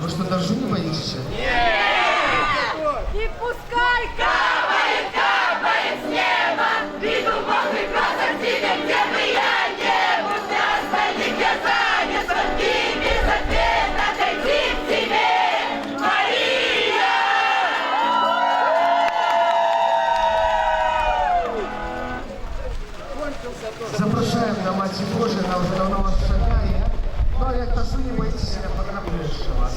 вы что, дождю не боитесь еще? И пускай капает, капает с неба, виду Бог прекрасен тебе, где бы я не был, для остальных я занят, звонки без ответа, дойти к тебе, Мария! Запрошаем на Маті Божией, она уже давно вас шагає. Ну, а як дождю не боитесь, я пограблю еще вас.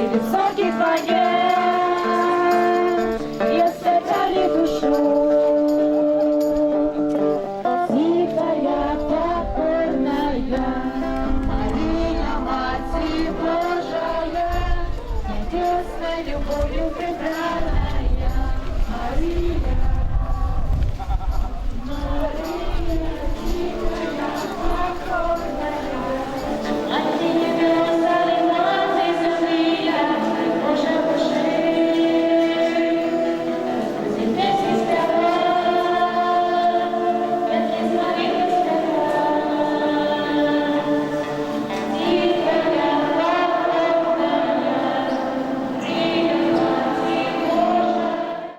Высокий твоей, я стали душу, тихая, покорная, Мария, Мать Божия, небесной любовью прибранная, Мария.